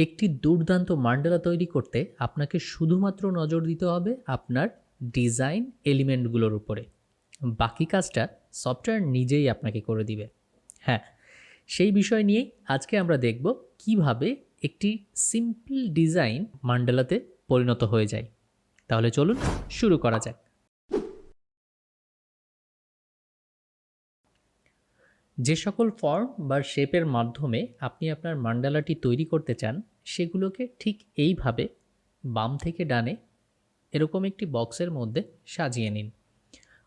একটি দুর্দান্ত মান্ডালা তৈরি করতে আপনাকে শুধুমাত্র নজর দিতে হবে আপনার ডিজাইন এলিমেন্টগুলোর উপরে। বাকি কাজটা সফটওয়্যার নিজেই আপনাকে করে দিবে। হ্যাঁ, সেই বিষয় নিয়েই আজকে আমরা দেখব কিভাবে একটি সিম্পল ডিজাইন মান্ডালাতে পরিণত হয়ে যায়। তাহলে চলুন শুরু করা যাক। যে সকল ফর্ম বা শেপের মাধ্যমে আপনি আপনার মান্ডালাটি তৈরি করতে চান সেগুলোকে ঠিক এইভাবে বাম থেকে ডানে এরকম একটি বক্সের মধ্যে সাজিয়ে নিন,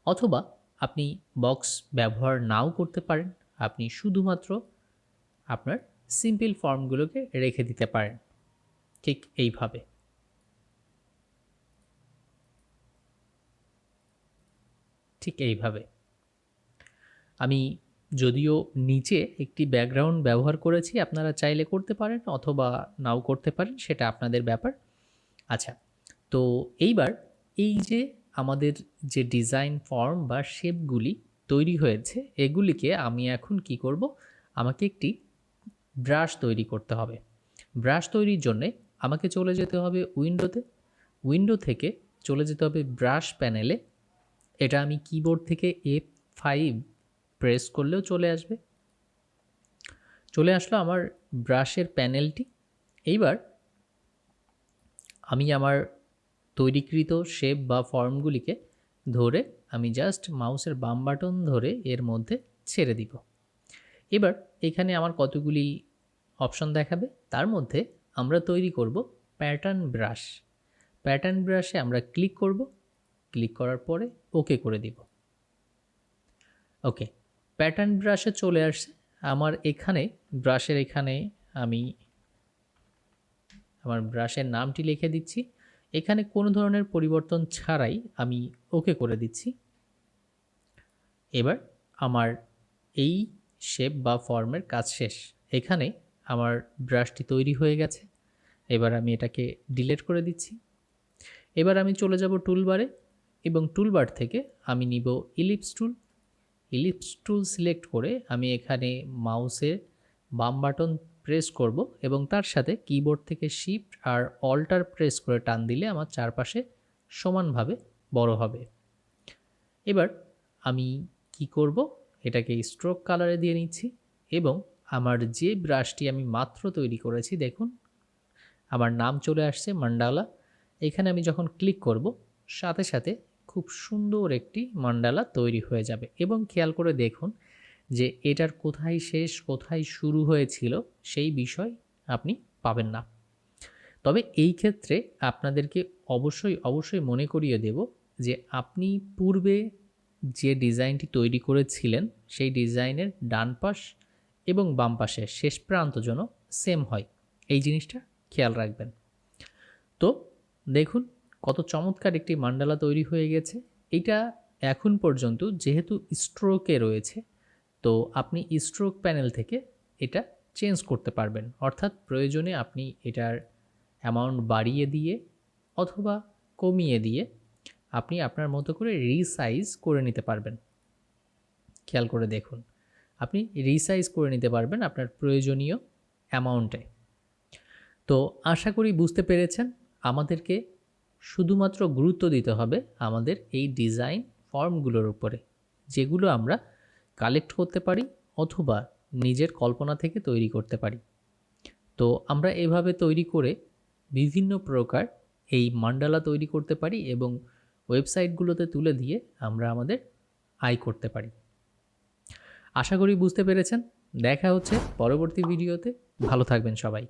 অথবা আপনি বক্স ব্যবহার নাও করতে পারেন। আপনি শুধুমাত্র আপনার সিম্পল ফর্মগুলোকে রেখে দিতে পারেন ঠিক এইভাবে। আমি যদিও নিচে একটি ব্যাকগ্রাউন্ড ব্যবহার করেছি, আপনারা চাইলে করতে পারেন অথবা নাও করতে পারেন, সেটা আপনাদের ব্যাপার। আচ্ছা, তো এইবার এই যে আমাদের যে ডিজাইন ফর্ম বা শেপগুলি তৈরি হয়েছে এগুলিকে আমি এখন কি করব, আমাকে একটি ব্রাশ তৈরি করতে হবে। ব্রাশ তৈরির জন্যে আমাকে চলে যেতে হবে উইন্ডো থেকে চলে যেতে হবে ব্রাশ প্যানেলে। এটা আমি কিবোর্ড থেকে F5 প্রেস করলেও চলে আসবে। চলে আসলো আমার ব্রাশের প্যানেলটি। এইবার আমি আমার তৈরিকৃত শেপ বা ফর্মগুলিকে ধরে আমি জাস্ট মাউসের বাম বাটন ধরে এর মধ্যে ছেড়ে দিব। এবার এখানে আমার কতগুলি অপশন দেখাবে, তার মধ্যে আমরা তৈরি করব প্যাটার্ন ব্রাশ। প্যাটার্ন ব্রাশে আমরা ক্লিক করব, ক্লিক করার পরে ওকে করে দিব। ওকে, প্যাটার্ন ব্রাশে চলে আসছে। আমার এখানে ব্রাশের এখানে আমি আমার ব্রাশের নামটি লিখে দিচ্ছি। এখানে কোনো ধরনের পরিবর্তন ছাড়াই আমি ওকে করে দিচ্ছি। এবার আমার এই শেপ বা ফর্মের কাজ শেষ। এখানে আমার ব্রাশটি তৈরি হয়ে গেছে। এবার আমি এটাকে ডিলিট করে দিচ্ছি। এবার আমি চলে যাব টুলবারে এবং টুলবার থেকে আমি নিব ইলিপস টুল সিলেক্ট করে আমি এখানে মাউসের বাম বাটন প্রেস করব এবং তার সাথে কিবোর্ড থেকে শিফট আর অল্টার প্রেস করে টান দিলে আমার চারপাশে সমানভাবে বড় হবে। এবার আমি কি করব, এটাকে স্ট্রোক কালারে দিয়ে নিচ্ছি এবং আমার যে ব্রাশটি আমি মাত্র তৈরি করেছি, দেখুন আমার নাম চলে আসছে মান্ডালা। এখানে আমি যখন ক্লিক করব সাথে সাথে খুব সুন্দর একটি মান্ডালা তৈরি হয়ে যাবে। এবং খেয়াল করে দেখুন যে এটার কোথায় শেষ কোথায় শুরু হয়েছিল সেই বিষয় আপনি পাবেন না। তবে এই ক্ষেত্রে আপনাদেরকে অবশ্যই মনে করিয়ে দেব যে আপনি পূর্বে যে ডিজাইনটি তৈরি করেছিলেন সেই ডিজাইনের ডান পাশ এবং বাম পাশের শেষ প্রান্ত যেন সেম হয়, এই জিনিসটা খেয়াল রাখবেন। তো দেখুন কত চমৎকার একটি মান্ডালা তৈরি হয়ে গেছে। এটা এখন পর্যন্ত যেহেতু স্ট্রোকে রয়েছে, তো আপনি স্ট্রোক প্যানেল থেকে এটা চেঞ্জ করতে পারবেন। অর্থাৎ প্রয়োজনে আপনি এটার অ্যামাউন্ট বাড়িয়ে দিয়ে অথবা কমিয়ে দিয়ে আপনি আপনার মতো করে রিসাইজ করে নিতে পারবেন। খেয়াল করে দেখুন, আপনি রিসাইজ করে নিতে পারবেন আপনার প্রয়োজনীয় অ্যামাউন্টে। তো আশা করি বুঝতে পেরেছেন, আমাদেরকে শুধুমাত্র গুরুত্ব দিতে হবে আমাদের এই ডিজাইন ফর্মগুলোর উপরে, যেগুলো আমরা কালেক্ট করতে পারি অথবা নিজের কল্পনা থেকে তৈরি করতে পারি। তো আমরা এভাবে তৈরি করে বিভিন্ন প্রকার এই মান্ডালা তৈরি করতে পারি এবং ওয়েবসাইটগুলোতে তুলে দিয়ে আমরা আমাদের আয় করতে পারি। আশা করি বুঝতে পেরেছেন। দেখা হচ্ছে পরবর্তী ভিডিওতে। ভালো থাকবেন সবাই।